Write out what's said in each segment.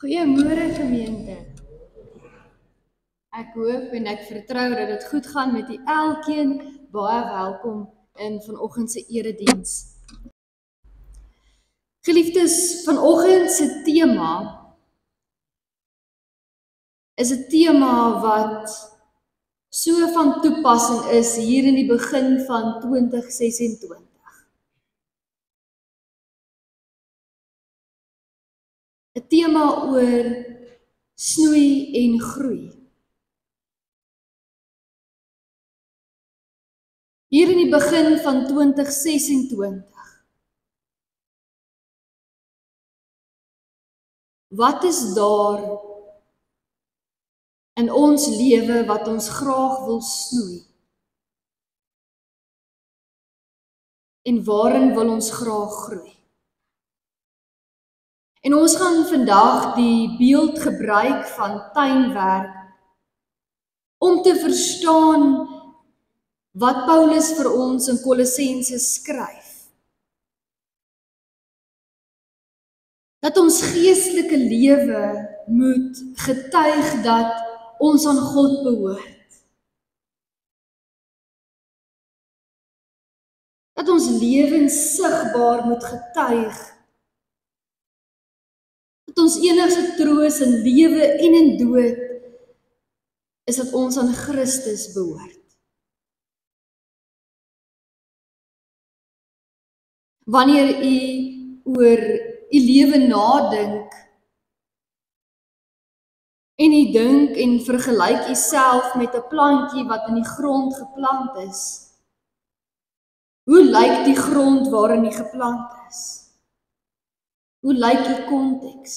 Goeiemôre gemeente. Ek hoop en ek vertrou dat dit goed gaan met u elkeen. Baie welkom in vanoggend se erediens. Geliefdes, vanoggend se tema is 'n tema wat so van toepassing is hier in die begin van 2026. ‘n tema oor snoei en groei. Hier in die begin van 2026. Wat is daar in ons lewe wat ons graag wil snoei? En waarin wil ons graag groei? En ons gaan vandag die beeld gebruik van tuinwerk om te verstaan wat Paulus vir ons in Kolossense skryf. Dat ons geestelike lewe moet getuig dat ons aan God behoort. Dat ons lewens sigbaar moet getuig. Dat ons enigste troos in lewe en in dood is dat ons aan Christus behoort. Wanneer u oor u lewe nadink en u dink en vergelyk u self met 'n plantjie wat in die grond geplant is, hoe lyk die grond waarin u geplant is? Hoe lyk die konteks?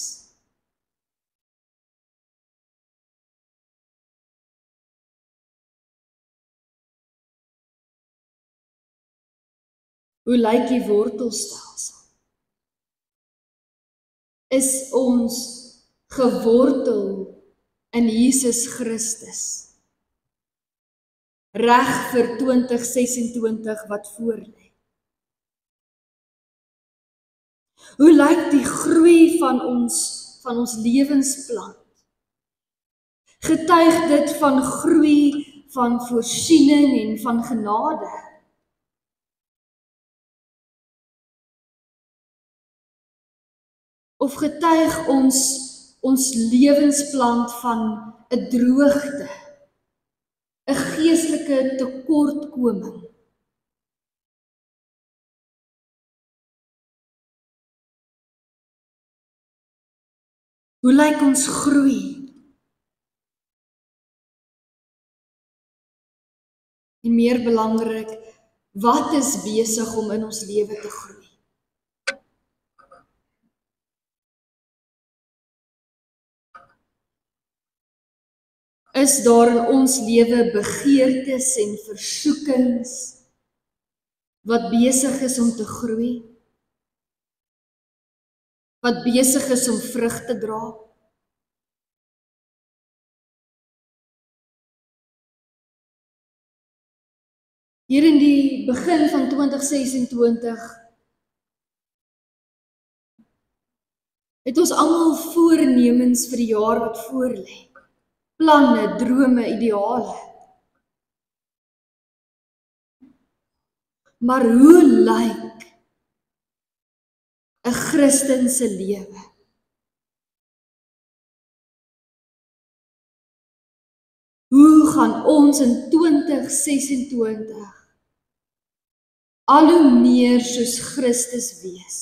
Hoe lyk die wortelstelsel? Is ons gewortel in Jesus Christus? Reg vir 2026 wat voorlê? Hoe lyk die groei van ons lewensplan? Getuig dit van groei, van voorsiening en van genade? Of getuig ons lewensplan van 'n droogte, 'n geestelike tekortkoming? Hoe lyk ons groei? En meer belangrik, wat is besig om in ons lewe te groei? Is daar in ons lewe begeertes en versoekings wat besig is om te groei? Wat besig is om vrug te dra? Hier in die begin van 2026 het ons almal voornemens vir die jaar wat voorlê. Planne, drome, ideale. Maar hoe lyk 'n Christen se lewe? Hoe gaan ons in 2026 al hoe meer soos Christus wees?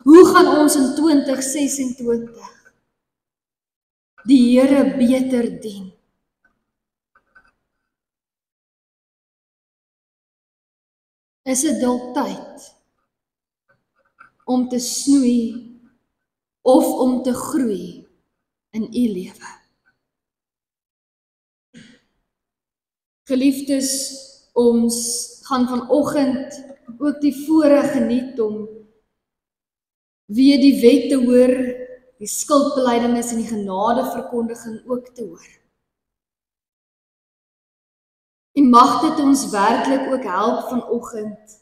Hoe gaan ons in 2026 die Here beter dien? Is dit dalk tyd om te snoei of om te groei in u lewe? Geliefdes, ons gaan vanoggend ook die voorreg geniet om weer die wet te hoor, die skuldbelydenis en die genadeverkondiging ook te hoor. En mag dit ons werklik ook help vanoggend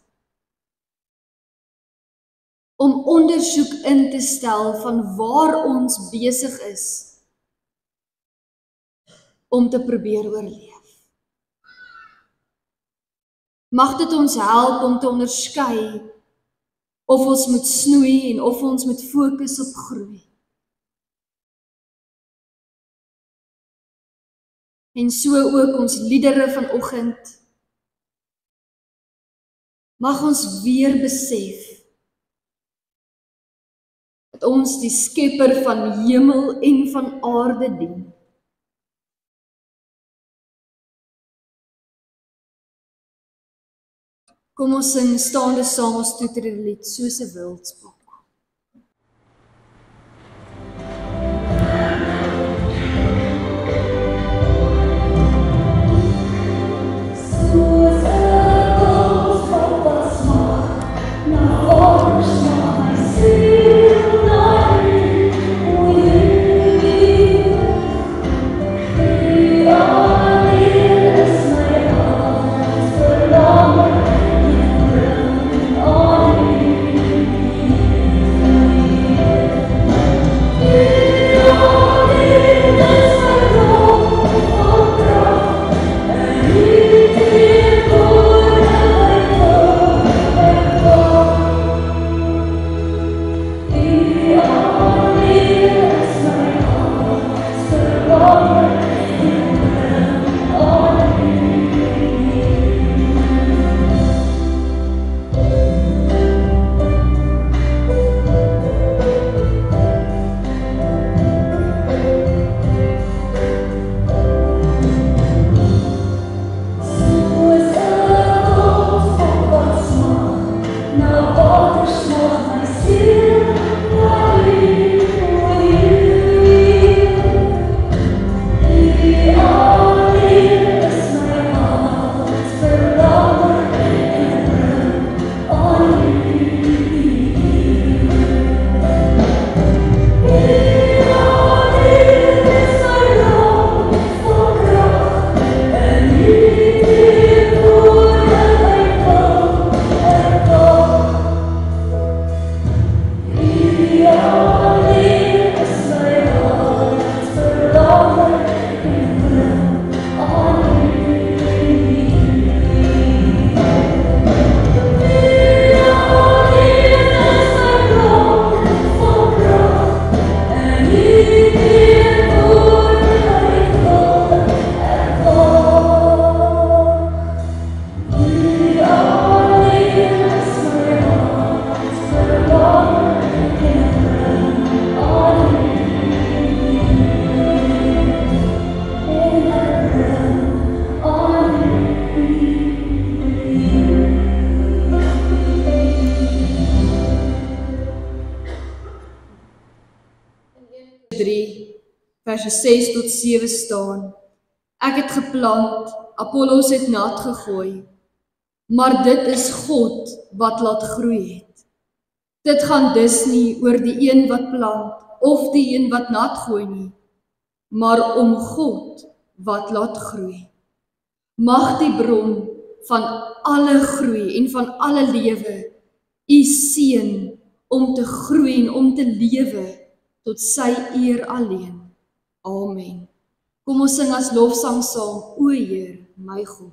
om ondersoek in te stel van waar ons besig is om te probeer oorleef. Mag dit ons help om te onderskei of ons moet snoei en of ons moet fokus op groei. En so ook ons liedere vanoggend. Mag ons weer besef dat ons die skepper van hemel en van aarde dien. Kom ons sing staande saam ons toeterlied soos 'n wildsbok. Verse 6 tot 7 staan. Ek het geplant, Apollos het nat gegooi, maar dit is God wat laat groei het. Dit gaan dus nie oor die een wat plant, of die een wat nat gooi nie, maar om God wat laat groei. Mag die bron van alle groei en van alle lewe u seën om te groei en om te lewe tot sy eer alleen. Amen. Kom ons sing as lofsang saam, O Heer, my God.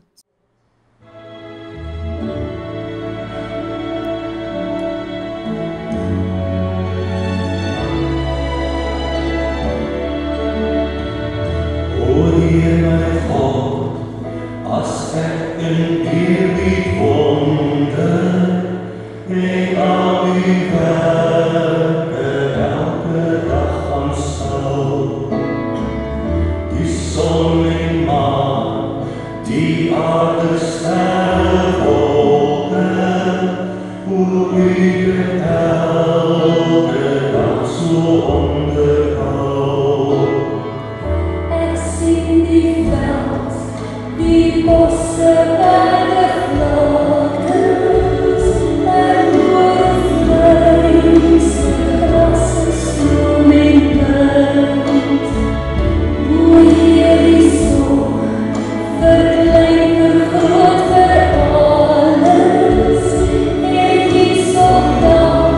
O Heer, my God, as ek in eerbied wonder en al u werke elke dag aanskou. Die son en maan, die aarde, sterre, wolke, hoe u dit elke dag so onderhou. Ek sien die veld, die bosse, berge, vlaktes, en oorvleis, grasse, stroom en punt. Hoe Heer die son, verklein, vergroot vir alles, en die sop dan,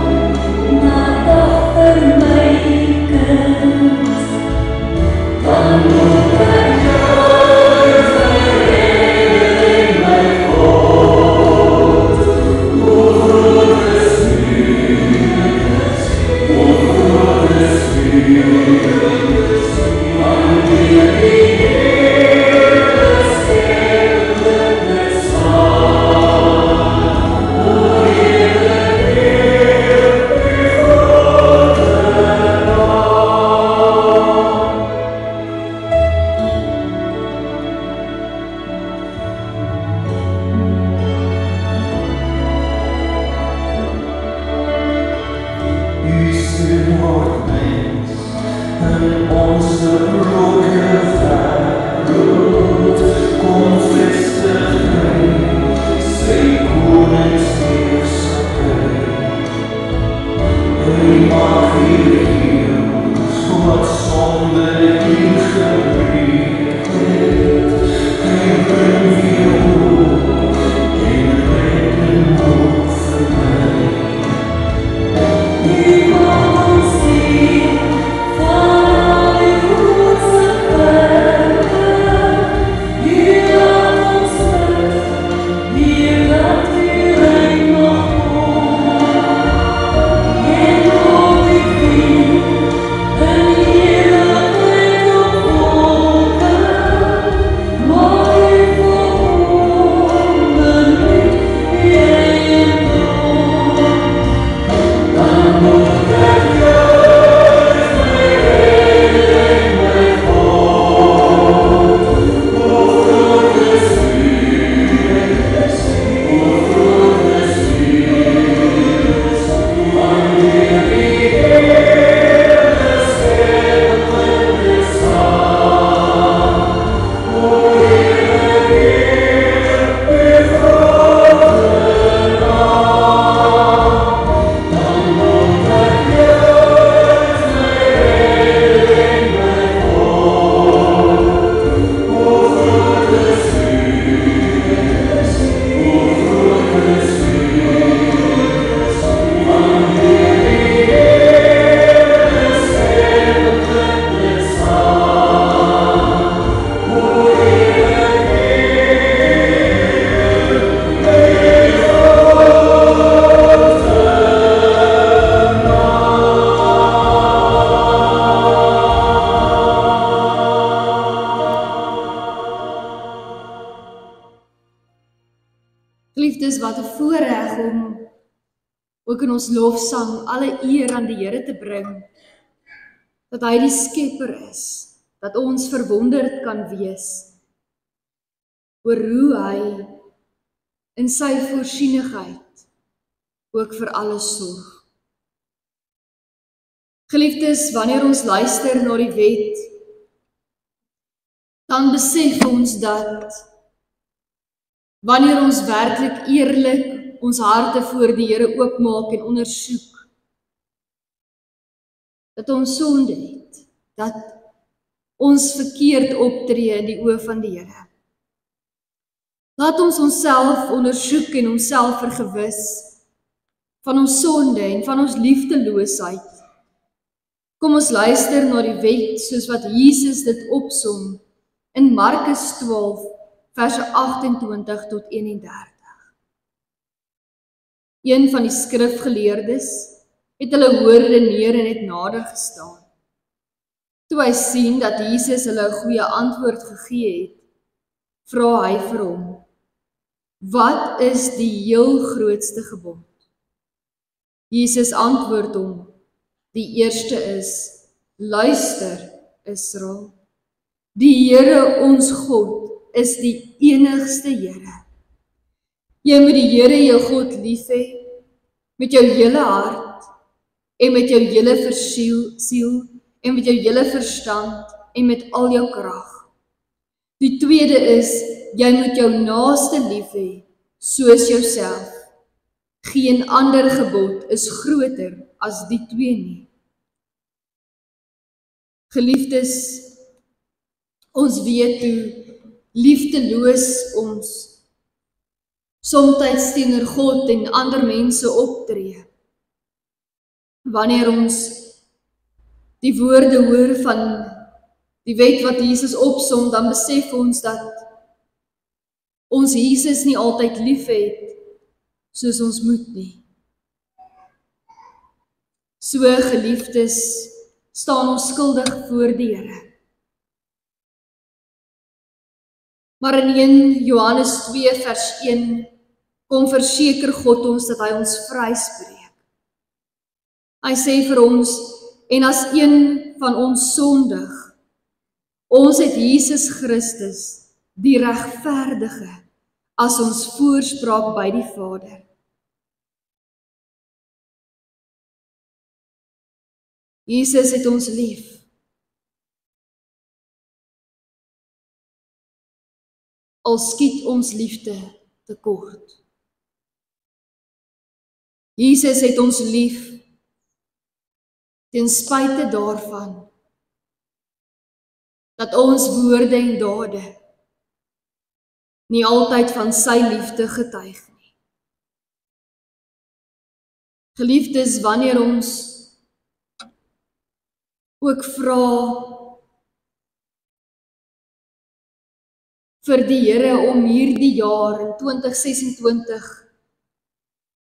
gebroken wêreld kom vestig bring, sy koningsheerskappy. Hy maak weer heel wat sonde ingebreek het. Hy bring weer hoop en redden hoop vir my. U maak ons sien van al die goedse werke. U laat ons bid, hier dat U rein mag kom. En op die vriend, en heerlijkheid op wolken, mag U volkomen met U eigendom. Dan moet ek juist my reding, my God. O groot is U, o groot is U, wanneer die hele skepping bestaan. O Heere, Heer, U grote naam. Dan moet ek juist my reding, my God. O groot is U, o groot is U, wanneer die hele skepping bestaan. O Heere, Geliefdes, wat 'n voorreg om ook in ons lofsang alle eer aan die Here te bring, dat hy die skepper is, dat ons verwonderd kan wees oor hoe hy in sy voorsienigheid ook vir alles sorg. Geliefdes, wanneer ons luister na die wet, dan besef ons dat wanneer ons werklik eerlik ons harte voor die Here oopmaak en ondersoek, dat ons sonde het, dat ons verkeerd optree in die oë van die Here. Laat ons onsself ondersoek en onsself vergewis van ons sonde en van ons liefdeloosheid. Kom ons luister na die wet soos wat Jesus dit opsom in Markus 12 verse 28 tot 31. Een van die skrifgeleerdes het hulle woorde neer en het nader gestaan. Toe hy sien dat Jesus hulle 'n goeie antwoord gegee het, vra hy vir hom: "Wat is die heel grootste gebod?" Jesus antwoord hom: "Die eerste is: Luister, Israel. Die Here ons God is die enigste Here. Jy moet die Here jou God lief hê met jou hele hart en met jou hele siel en met jou hele verstand en met al jou krag. Die tweede is: jy moet jou naaste lief hê soos jouself. Geen ander gebod is groter as die twee nie." Geliefdes, ons weet hoe liefdeloos ons somtyds teenoor God en ander mense optree. Wanneer ons die woorde hoor van die wet wat Jesus opsom, dan besef ons dat ons Jesus nie altyd lief het soos ons moet nie. So, geliefdes, staan ons skuldig voor die Here. Maar in 1 Johannes 2 vers 1 kom verseker God ons dat hy ons vryspreek. Hy sê vir ons: "En as een van ons sondig, ons het Jesus Christus, die regverdige, as ons voorspraak by die Vader." Jesus het ons lief. al skiet ons liefde tekort. Jesus het ons lief, ten spyte daarvan, dat ons woorde en dade nie altyd van sy liefde getuig nie. Geliefdes, wanneer ons ook vra vir die Here om hierdie jaar in 2026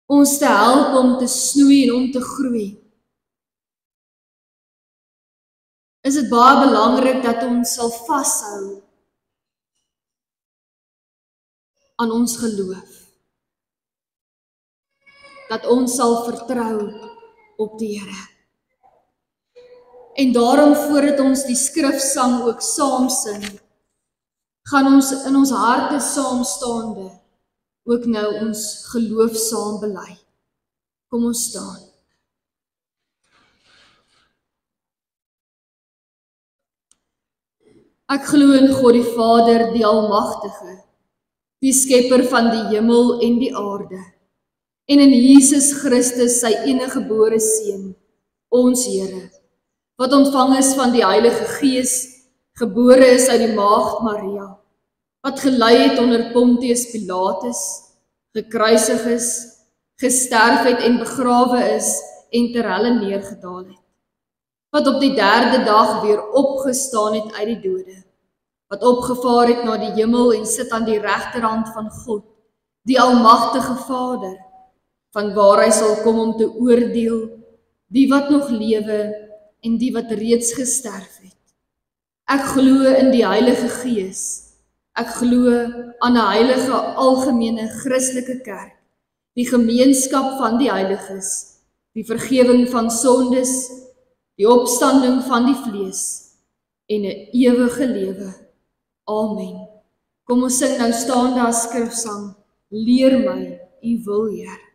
ons te help om te snoei en om te groei, is dit baie belangrik dat ons sal vashou aan ons geloof. Dat ons sal vertrou op die Here. En daarom, voordat ons die skrifsang ook saam sing, gaan ons in ons harte saamstaande ook nou ons geloof saam bely. Kom ons staan. Ek glo in God die Vader, die Almagtige, die Skepper van die hemel en die aarde, en in Jesus Christus, sy eniggebore Seun, ons Here, wat ontvang is van die Heilige Gees, gebore is uit die Maagd Maria, wat gelei het onder Pontius Pilatus, gekruisig is, gesterf het en begrawe is en ter helle neergedaal het, wat op die 3de dag weer opgestaan het uit die dode, wat opgevaar het na die hemel en sit aan die regterhand van God, die Almagtige Vader, van waar hy sal kom om te oordeel, die wat nog lewe en die wat reeds gesterf het. Ek glo in die Heilige Gees, ek glo aan 'n heilige algemene Christelike kerk, die gemeenskap van die heiliges, die vergewing van sondes, die opstanding van die vlees en 'n ewige lewe. Amen. Kom ons sing nou staande as skrifsang, leer my u wil, Heer.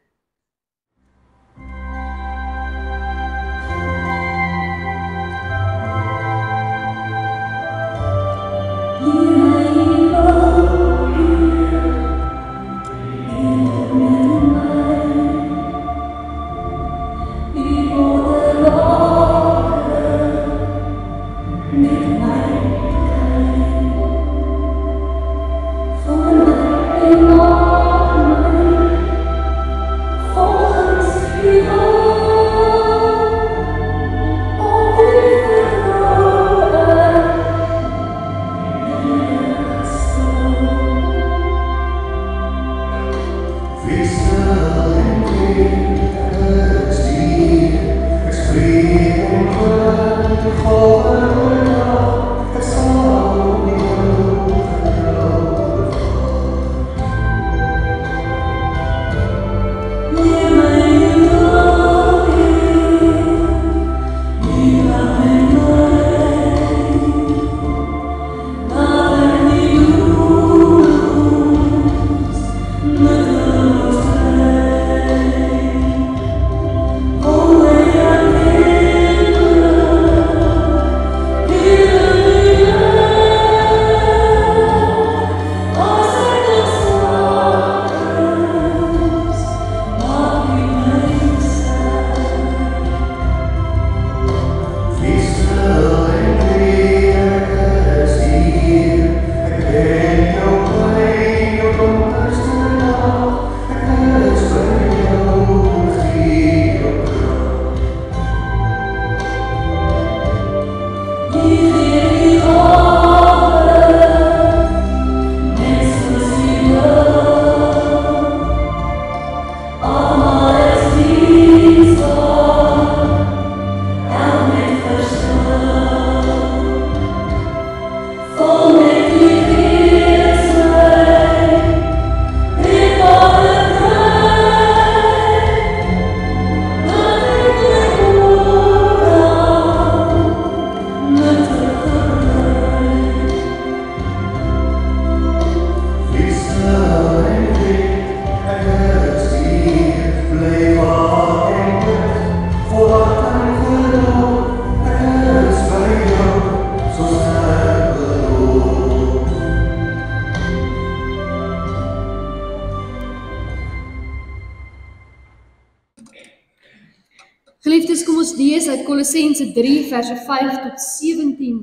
Geliefdes, kom ons lees uit Kolossense 3 verse 5 tot 17.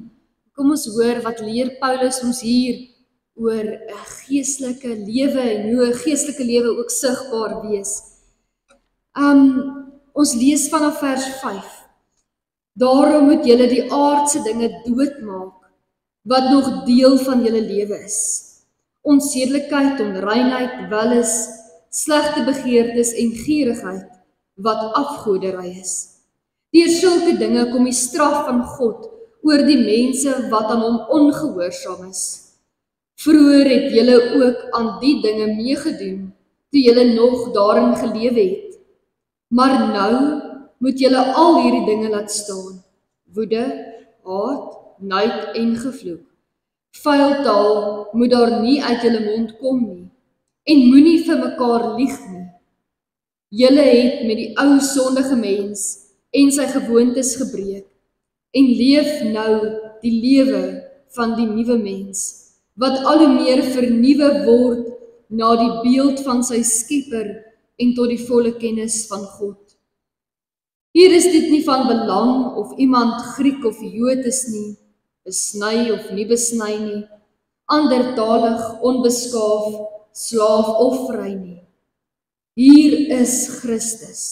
Kom ons hoor wat leer Paulus ons hier oor 'n geestelike lewe en hoe 'n geestelike lewe ook sigbaar wees. Ons lees vanaf vers 5. Daarom moet julle die aardse dinge doodmaak wat nog deel van julle lewe is. Onsedelikheid, onreinheid, welis, slegte begeertes en gierigheid wat afgoderry is. Deur sulke dinge kom die straf van God oor die mense wat aan hom ongehoorsaam is. Vroeër het julle ook aan die dinge meegedoen toe julle nog daarin gelewe het. Maar nou moet julle al hierdie dinge laat staan: woede, haat, nait en gevloek. Vuil taal moet daar nie uit julle mond kom nie, en moenie vir mekaar lieg nie. Julle het met die ou sondige mens en sy gewoontes gebreek, en leef nou die lewe van die nuwe mens, wat al hoe meer vernuwe word na die beeld van sy Skepper en tot die volle kennis van God. Hier is dit nie van belang of iemand Griek of Jood is nie, besny of nie besny nie, andertalig, onbeskaaf, slaaf of vry nie. Hier is Christus,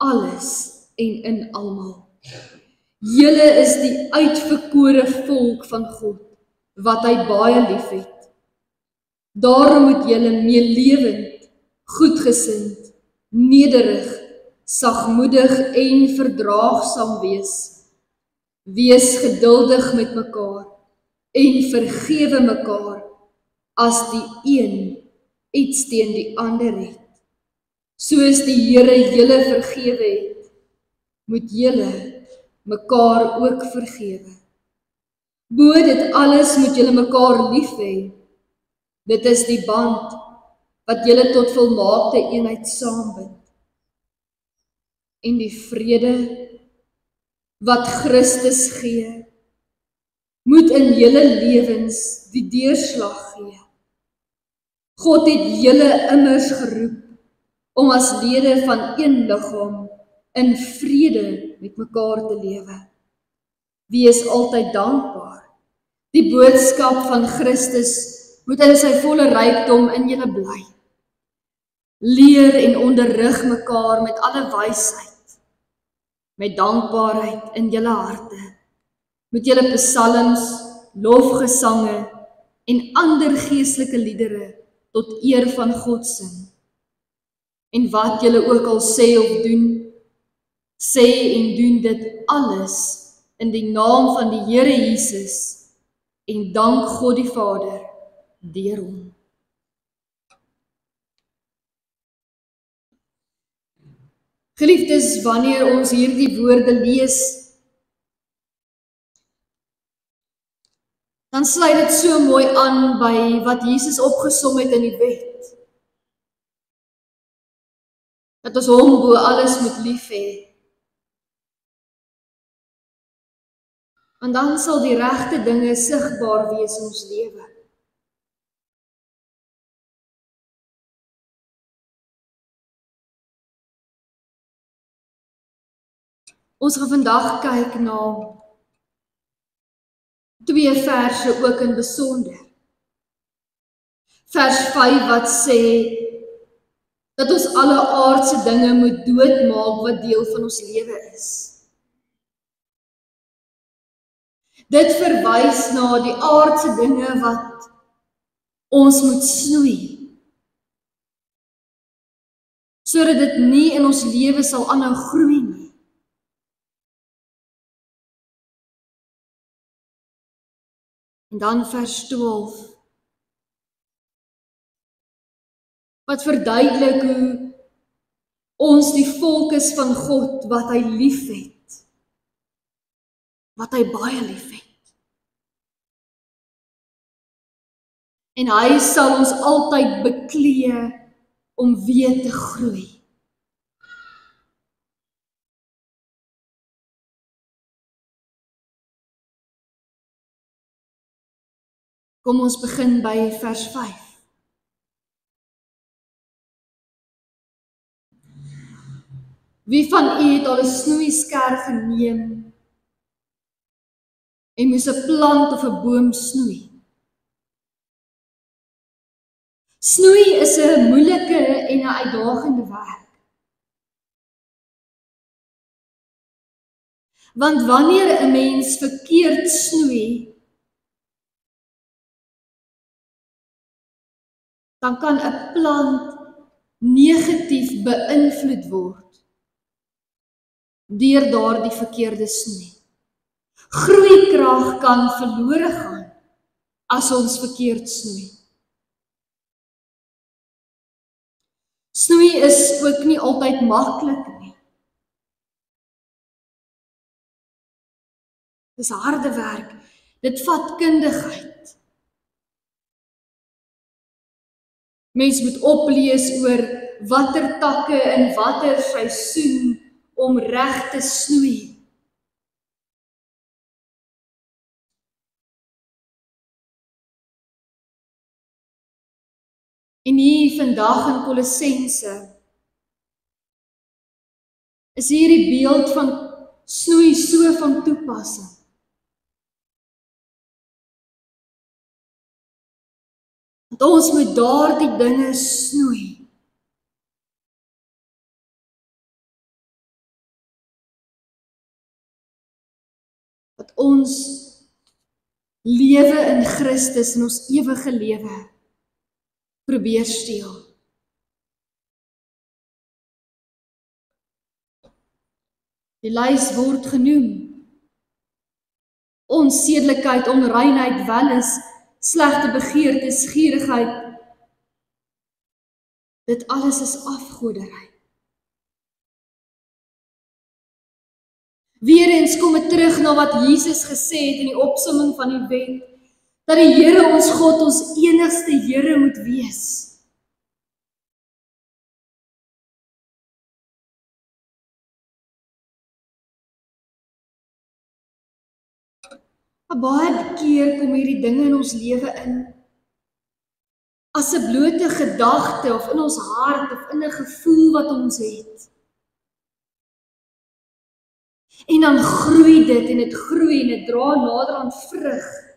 alles en in almal. Julle is die uitverkore volk van God, wat hy baie liefhet. Daarom moet julle meelewend, goedgesind, nederig, sagmoedig en verdraagsaam wees. Wees geduldig met mekaar en vergewe mekaar as die een iets teen die ander het. Soos die Here julle vergewe het, moet julle mekaar ook vergewe. Bo dit alles moet julle mekaar lief hê. Dit is die band wat julle tot volmaakte eenheid saambind. En die vrede wat Christus gee, moet in julle lewens die deurslag gee. God het julle immers geroep om as lede van een liggaam in vrede met mekaar te lewe. Wees altyd dankbaar. Die boodskap van Christus moet in sy volle rykdom in julle bly. Leer en onderrig mekaar met alle wysheid, met dankbaarheid in julle harte, met julle psalms, lofgesange en ander geestelike liedere tot eer van God sing. En wat julle ook al sê of doen, sê en doen dit alles in die naam van die Here Jesus en dank God die Vader deur hom. Geliefdes, wanneer ons hierdie woorde lees, dan sluit dit so mooi aan by wat Jesus opgesom het in die wet. Dat ons hom bo alles moet lief hê. En dan sal die regte dinge sigbaar wees in ons lewe. Ons gaan vandag kyk na 2 verse ook in besonder. Vers 5 wat sê dat ons alle aardse dinge moet doodmaak wat deel van ons lewe is. Dit verwys na die aardse dinge wat ons moet snoei, sodat dit nie in ons lewe sal aanhou groei nie. En dan vers 12, wat verduidelik hoe ons die volk is van God wat hy liefhet, wat hy baie liefhet. En hy sal ons altyd beklee om weer te groei. Kom ons begin by vers 5. Wie van u het al 'n snoeisker geneem en moes 'n plant of 'n boom snoei? Snoei is 'n moeilike en 'n uitdagende werk. Want wanneer 'n mens verkeerd snoei, dan kan 'n plant negatief beïnvloed word deur daardie verkeerde snoei. Groeikrag kan verlore gaan as ons verkeerd snoei. Snoei is ook nie altyd maklik nie. Dis harde werk. Dit vat kundigheid. Mens moet oplees oor watter takke in watter seisoen om reg te snoei. En hier vandag in Kolossense is hierdie beeld van snoei so van toepassing. Want ons moet daardie dinge snoei. Wat ons lewe in Christus en ons ewige lewe probeer steel. Die lys word genoem. Onsedelikheid, onreinheid, welis, slegte begeertes, gierigheid. Dit alles is afgoderry. Weereens kom dit terug na wat Jesus gesê het in die opsomming van die wet, dat die Here ons God ons enigste Here moet wees. Maar baie keer kom hierdie dinge in ons lewe in as 'n blote gedagte of in ons hart of in 'n gevoel wat ons het. En dan groei dit en dit groei en dit dra nader aan vrug.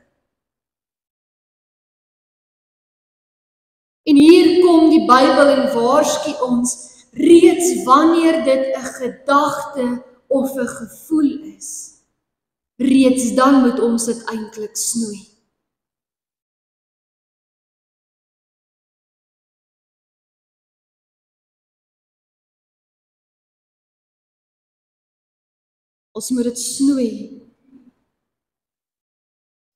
En hier kom die Bybel en waarsku ons, reeds wanneer dit 'n gedagte of 'n gevoel is, reeds dan moet ons dit eintlik snoei. Ons moet dit snoei,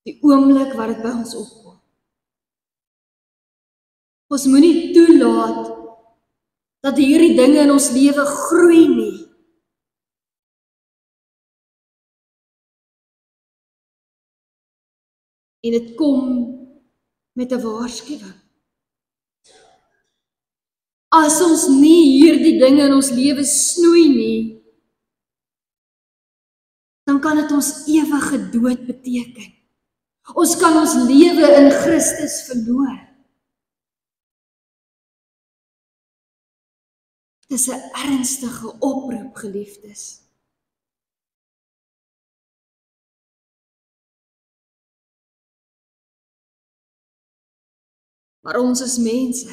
die oomblik wat dit by ons opkom. Ons moenie toelaat dat hierdie dinge in ons lewe groei nie. En dit kom met 'n waarskuwing. As ons nie hierdie dinge in ons lewe snoei nie, dan kan dit ons ewige dood beteken. Ons kan ons lewe in Christus verloor. Dit is 'n ernstige oproep, geliefdes. Maar ons is mense.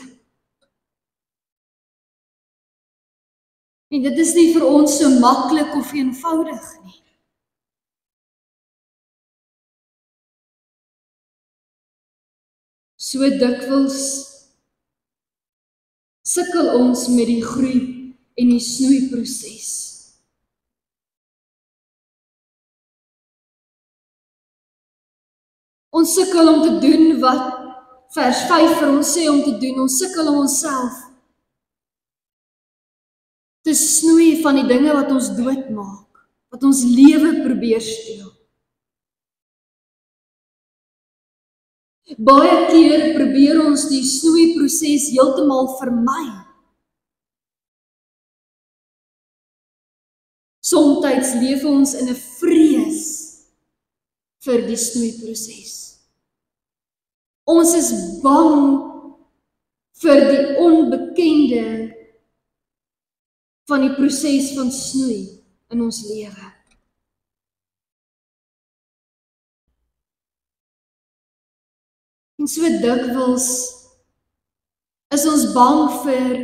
En dit is nie vir ons so maklik of eenvoudig nie. So dikwels sukkel ons met die groei en die snoeiproses. Ons sukkel om te doen wat vers 5 vir ons sê om te doen. Ons sukkel om onsself te snoei van die dinge wat ons doodmaak, wat ons lewe probeer steel. Baie keer probeer ons die snoeiproses heeltemal vermy. Somstyds leef ons in 'n vrees vir die snoeiproses. Ons is bang vir die onbekende van die proses van snoei in ons lewe. En so dikwels is ons bang vir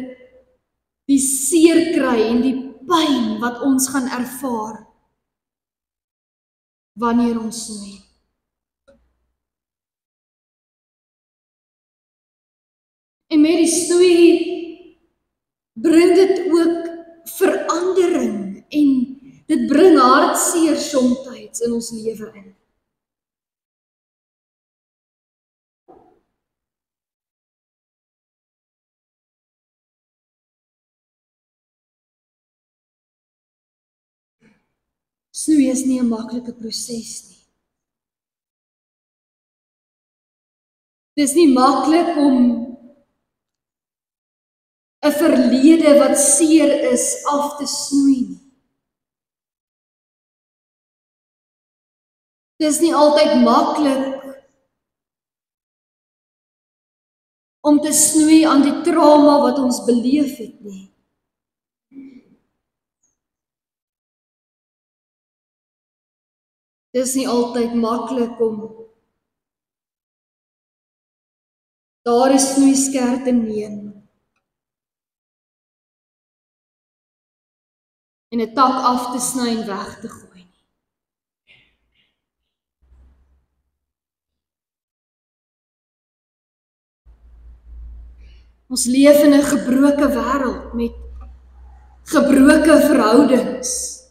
die seer kry en die pyn wat ons gaan ervaar wanneer ons snoei. En met die snoei bring dit ook verandering en dit bring hartseer soms in ons lewe in. Snoei is nie 'n maklike proses nie. Dit is nie maklik om 'n verlede wat seer is af te snoei nie. Dit is nie altyd maklik om te snoei aan die trauma wat ons beleef het nie. Dit is nie altyd maklik om daardie snoeiskerp te neem en 'n tak af te sny en weg te gooi nie. Ons leef in 'n gebroke wêreld met gebroke verhoudings.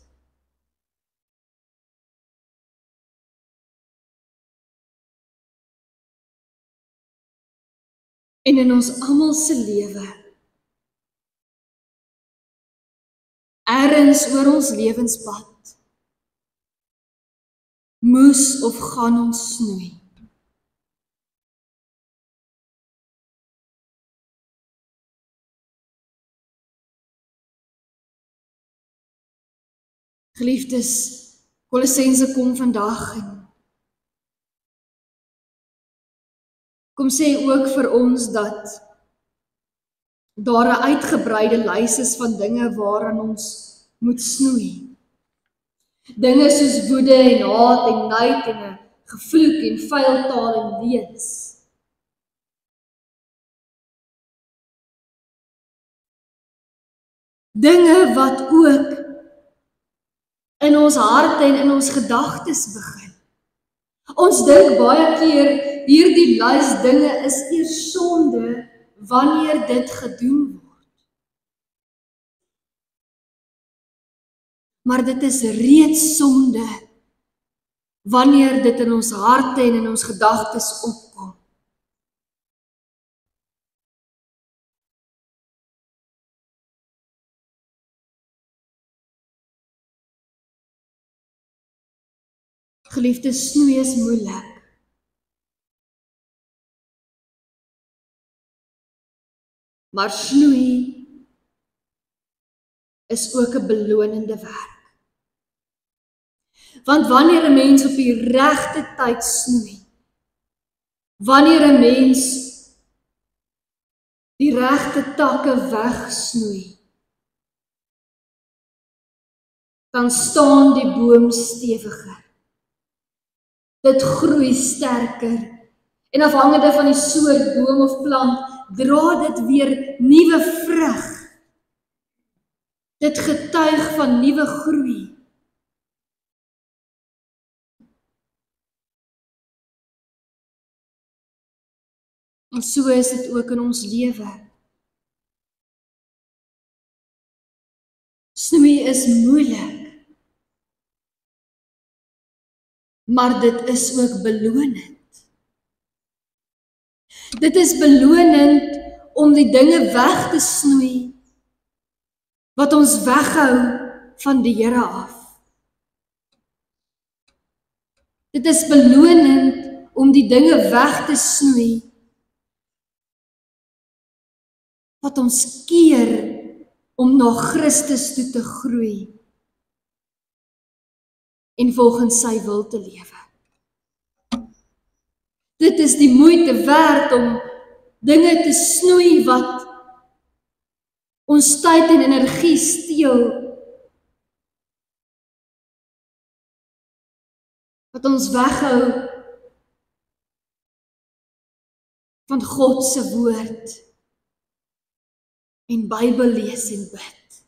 En in ons almal se lewe, ergens oor ons lewenspad, moes of gaan ons snoei. Geliefdes, Kolossense kom vandag en kom sê ook vir ons dat daar 'n uitgebreide lys is van dinge waaraan ons moet snoei. Dinge soos woede en haat en nait en 'n gevloek en vuil taal en leuns. Dinge wat ook in ons harte en in ons gedagtes begin. Ons dink baie keer hierdie lys dinge is eers sonde wanneer dit gedoen word. Maar dit is reeds sonde wanneer dit in ons harte en in ons gedagtes opkom. Geliefdes, snoei is moeilik. Maar snoei is ook 'n belonende werk. Want wanneer 'n mens op die regte tyd snoei, wanneer 'n mens die regte takke wegsnoei, dan staan die boom stewiger. Dit groei sterker en afhangende van die soort boom of plant, dra dit weer nuwe vrug. Dit getuig van nuwe groei. En so is dit ook in ons lewe. Snoei is moeilik. Maar dit is ook belonend. Dit is belonend om die dinge weg te snoei wat ons weghou van die Here af. Dit is belonend om die dinge weg te snoei wat ons keer om na Christus toe te groei en volgens sy wil te lewe. Dit is die moeite werd om dinge te snoei wat ons tyd en energie steel, wat ons weghou van God se woord en Bybel lees en bid.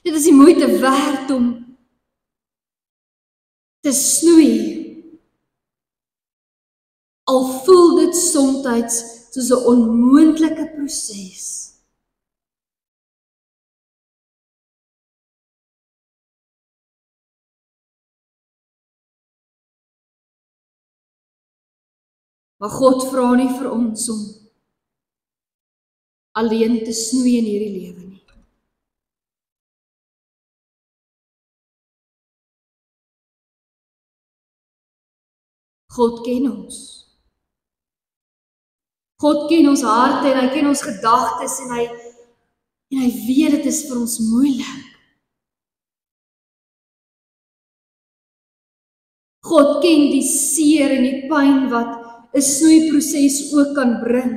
Dit is die moeite werd om te snoei, al voel dit soms soos 'n onmoontlike proses. Maar God vra nie vir ons om alleen te snoei in hierdie lewe nie. God ken ons. God ken ons harte en hy ken ons gedagtes en hy weet dit is vir ons moeilik. God ken die seer en die pyn wat 'n snoeiproses ook kan bring.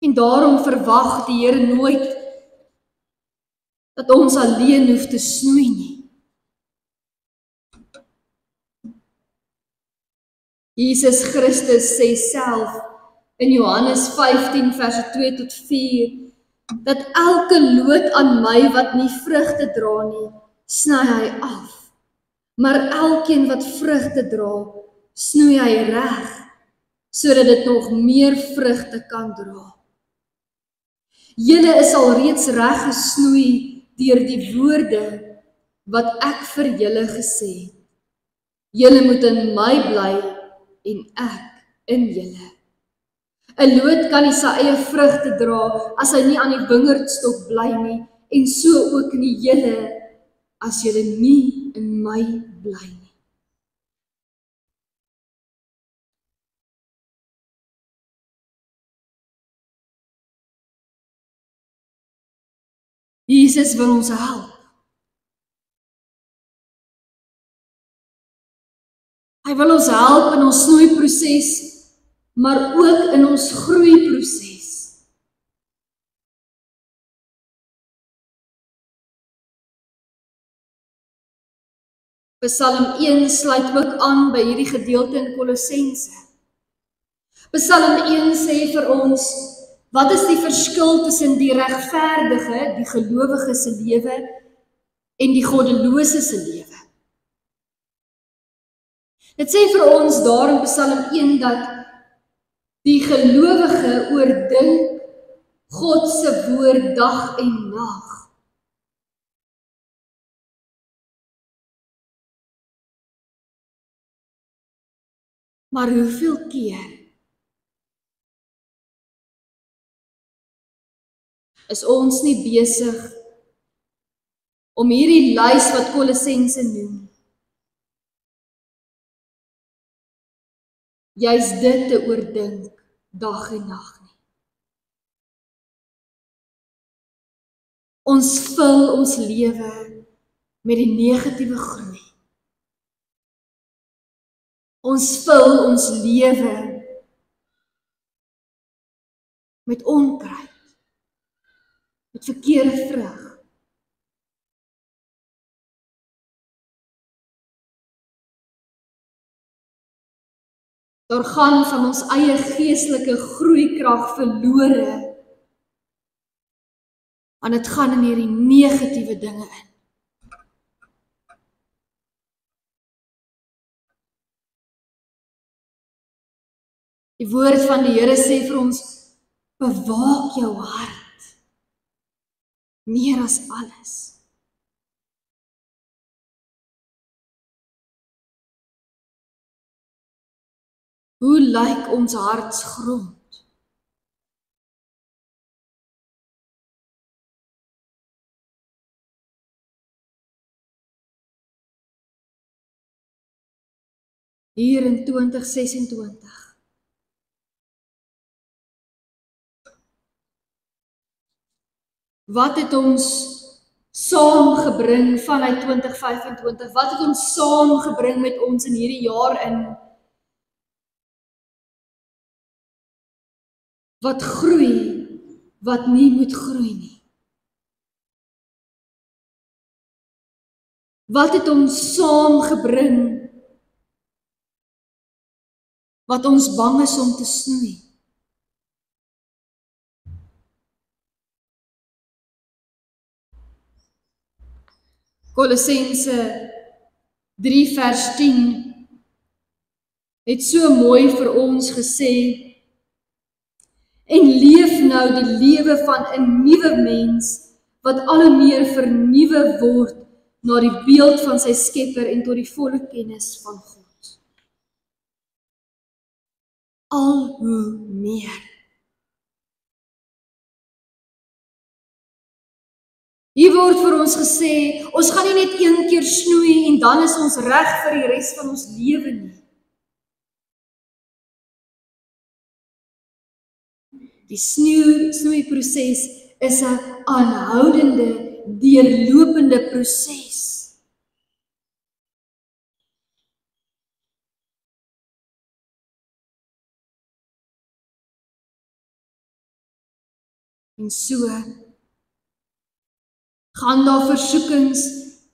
En daarom verwag die Here nooit dat ons alleen hoef te snoei nie. Jesus Christus sê self in Johannes 15 verse 2 tot 4 dat elke loot aan my wat nie vrugte dra nie, sny hy af. Maar elkeen wat vrugte dra, snoei hy reg, sodat dit nog meer vrugte kan dra. Julle is al reeds reg gesnoei deur die woorde wat ek vir julle gesê het. Julle moet in my bly en ek in julle. 'n Loot kan nie sy eie vrugte dra as hy nie aan die wingerdstok bly nie, en so ook nie julle as julle nie in my bly nie. Jesus wil ons help. Hy wil ons help in ons snoeiproses, maar ook in ons groeiproses. Psalm 1 sluit ook aan by hierdie gedeelte in Kolossense. Psalm 1 sê vir ons, wat is die verskil tussen die regverdige, die gelowige se lewe en die goddelose se lewe? Dit sê vir ons daar in Psalm 1 dat die gelowige oordink God se woord dag en nag. Maar hoeveel keer is ons nie besig om hierdie lys wat Kolossense noem, juis dit te oordink dag en nag nie. Ons vul ons lewe met die negatiewe groei. Ons vul ons lewe met onkruid, met verkeerde vrug. Daar gaan van ons eie geestelike groeikrag verlore, want dit gaan in hierdie negatiewe dinge in. Die woord van die Here sê vir ons, bewaak jou hart, meer as alles. Hoe lyk ons hartsgrond? Hier in 2026. Wat het ons saamgebring vanuit 2025? Wat het ons saamgebring met ons in hierdie jaar in? wat groei, wat nie moet groei nie. Wat het ons saamgebring, wat ons bang is om te snoei? Kolossense 3 vers 10 het so mooi vir ons gesê, en leef nou die lewe van 'n nuwe mens, wat al hoe meer vernuwe word na die beeld van sy Skepper en tot die volle kennis van God. Al hoe meer. Hier word vir ons gesê, ons gaan nie net een keer snoei en dan is ons reg vir die res van ons lewe nie. Die snoeiproses is 'n aanhoudende, deurlopende proses. En so gaan daar versoekings,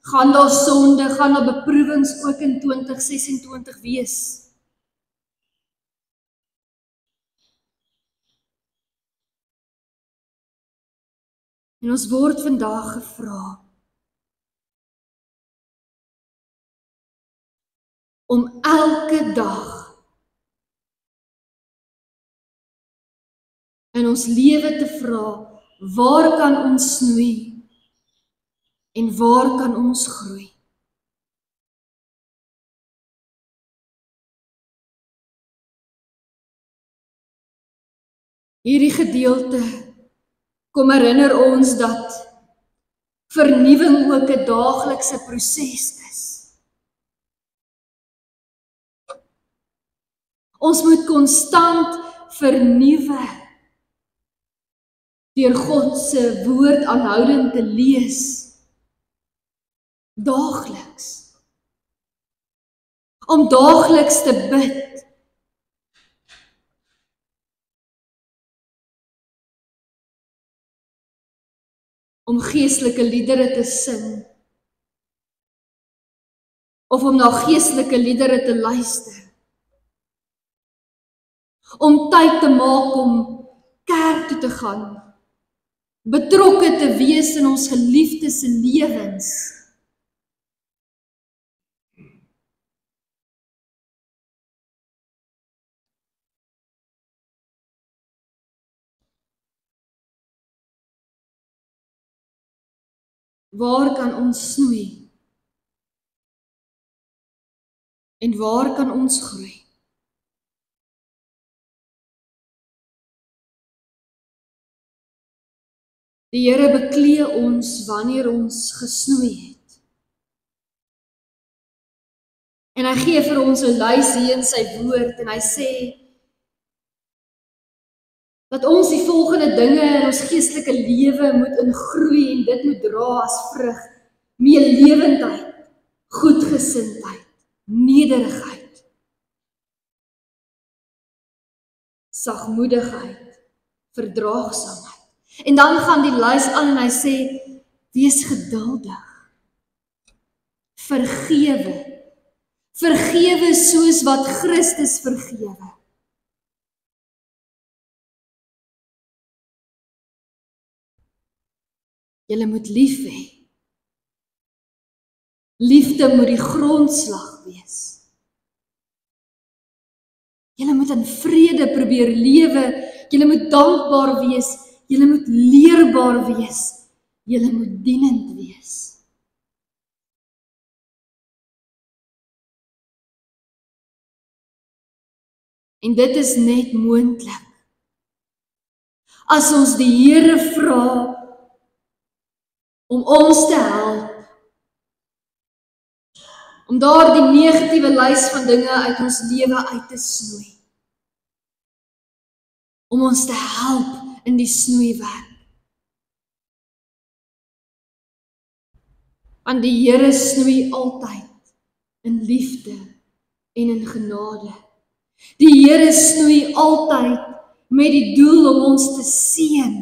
gaan daar sonde, gaan daar beproewings ook in 2026 wees. En ons word vandag gevra om elke dag in ons lewe te vra, waar kan ons snoei en waar kan ons groei? Hierdie gedeelte kom herinner ons dat vernuwing ook 'n daaglikse proses is. Ons moet konstant vernuwe deur God se woord aanhoudend te lees. Daagliks. Om daagliks te bid. Om geestelike liedere te sing, of om na geestelike liedere te luister, om tyd te maak om kerk toe te gaan, betrokke te wees in ons geliefdes se lewens, waar kan ons snoei? En waar kan ons groei? Die Here beklee ons wanneer ons gesnoei het. En hy gee vir ons 'n lys hier in sy woord en hy sê dat ons die volgende dinge in ons geestelike lewe moet ingroei en dit moet dra as vrug: meelewendheid, goedgesindheid, nederigheid, sagmoedigheid, verdraagsaamheid. En dan gaan die lys aan en hy sê, wees geduldig, vergewe, vergewe soos wat Christus vergewe. Julle moet lief hê. Liefde moet die grondslag wees. Julle moet in vrede probeer lewe, julle moet dankbaar wees, julle moet leerbaar wees, julle moet dienend wees. En dit is net moontlik as ons die Here vra om ons te help, om daar die negatiewe lys van dinge uit ons lewe uit te snoei, om ons te help in die snoeiwerk. Want die Here snoei altyd in liefde en in genade. Die Here snoei altyd met die doel om ons te seën.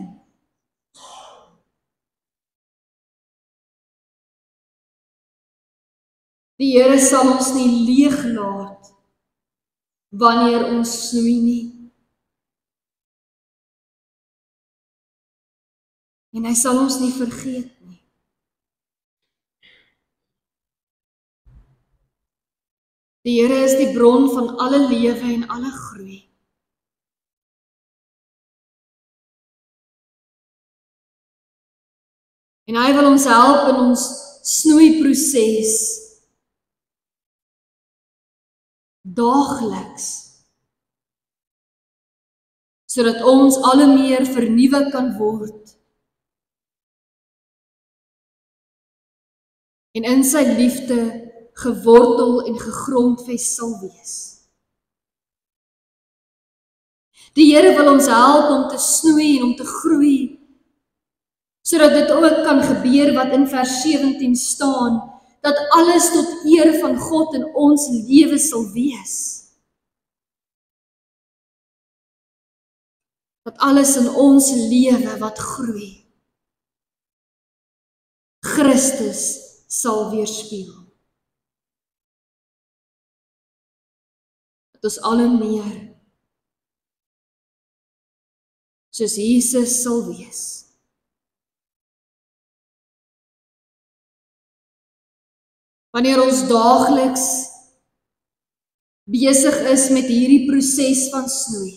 Die Here sal ons nie leeglaat wanneer ons snoei nie. En hy sal ons nie vergeet nie. Die Here is die bron van alle lewe en alle groei. En hy wil ons help in ons snoeiproses daagliks, sodat ons al hoe meer vernuwe kan word en in sy liefde gewortel en gegrondves sal wees. Die Here wil ons help om te snoei en om te groei, sodat dit ook kan gebeur wat in vers 17 staan, dat alles tot eer van God in ons lewe sal wees. Dat alles in ons lewe wat groei, Christus sal weerspieël. Dat ons al hoe meer soos Jesus sal wees. Wanneer ons daagliks besig is met hierdie proses van snoei,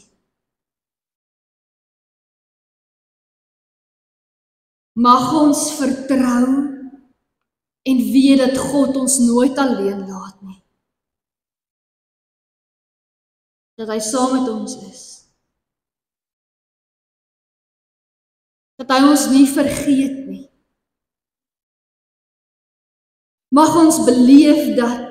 mag ons vertrou en weet dat God ons nooit alleen laat nie. Dat hy saam met ons is. Dat hy ons nie vergeet nie. Mag ons beleef dat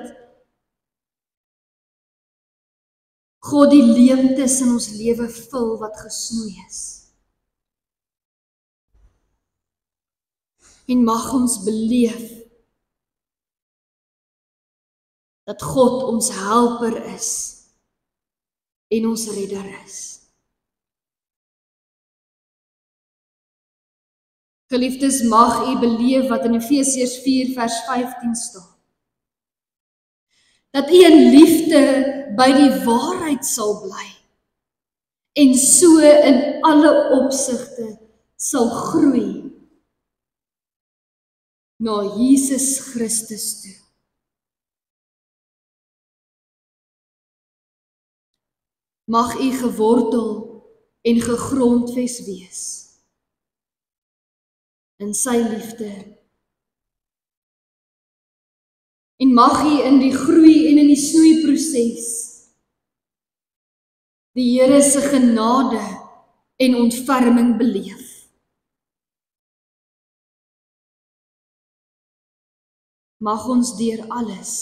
God die leemtes in ons lewe vul wat gesnoei is. En mag ons beleef dat God ons helper is en ons redder is. Geliefdes, mag u beleef wat in Efesiërs 4 vers 15 staan. Dat u in liefde by die waarheid sal bly en so in alle opsigte sal groei na Jesus Christus toe. Mag u gewortel en gegrondves wees in sy liefde. En mag u in die groei en in die snoeiproses die Here se genade en ontferming beleef. Mag ons deur alles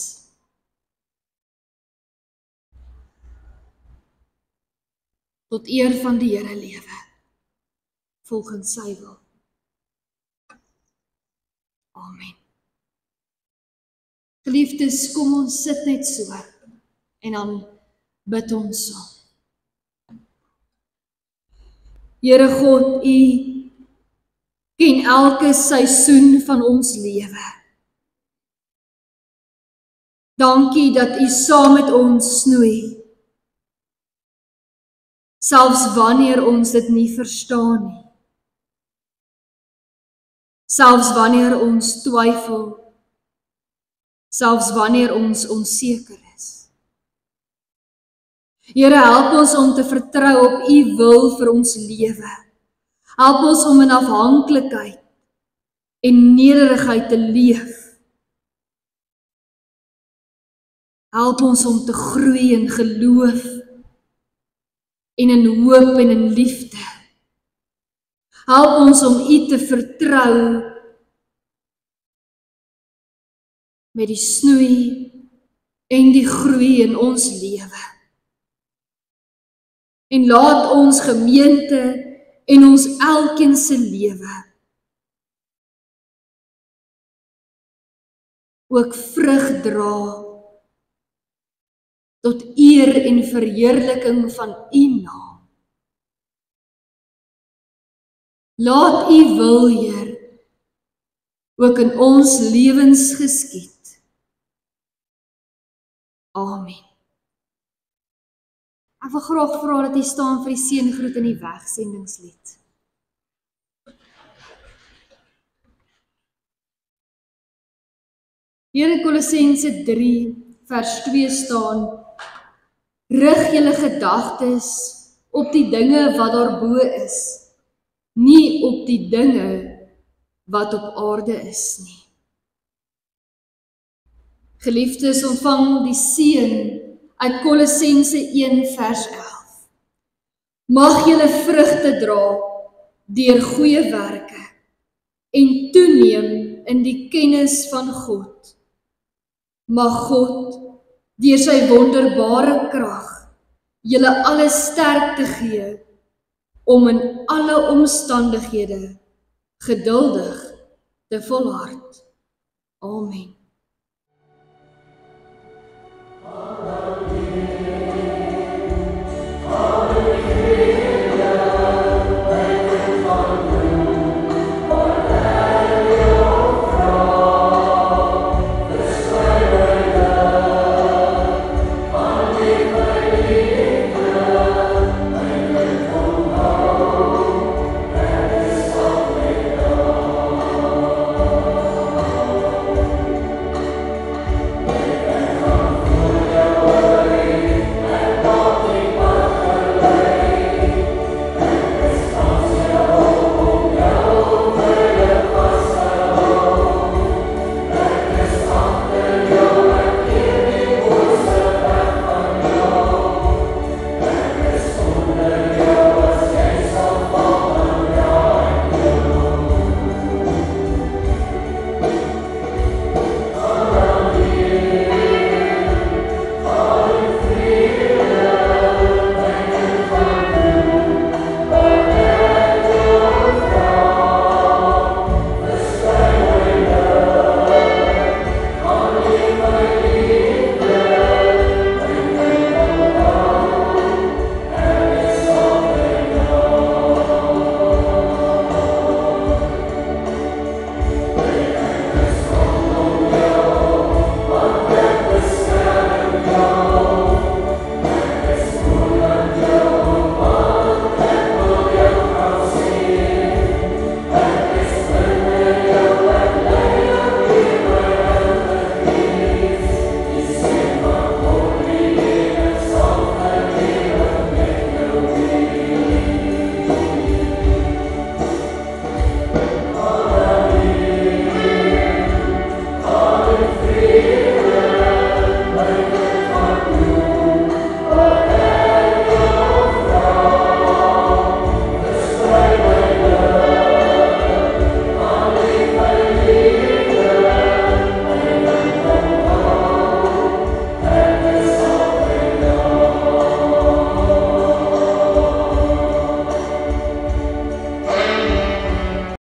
tot eer van die Here lewe, volgens sy wil. Amen. Geliefdes, kom ons sit net so en dan bid ons saam. Here God, u ken elke seisoen van ons lewe. Dankie dat u saam met ons snoei. Selfs wanneer ons dit nie verstaan nie. Selfs wanneer ons twyfel, selfs wanneer ons onseker is. Here, help ons om te vertrou op u wil vir ons lewe. Help ons om in afhanklikheid en nederigheid te leef. Help ons om te groei in geloof en in hoop en in liefde. Help ons om u te vertrou met die snoei en die groei in ons lewe. En laat ons gemeente en ons elkeen se lewe ook vrug dra tot eer en verheerliking van u naam. Laat U wil, Heer, ook in ons lewens geskied. Amen. Ek wil graag vra dat U staan vir die seëngroet in die wegsendingslied. Hier in Kolossense 3 vers 2 staan: rig julle gedagtes op die dinge wat daarbo is, nie op die dinge wat op aarde is nie. Geliefdes, ontvang die seën uit Kolossense 1 vers 11. Mag julle vrugte dra deur goeie werke en toeneem in die kennis van God. Mag God deur sy wonderbare krag julle alle sterkte gee om in alle omstandighede geduldig te volhard. Amen.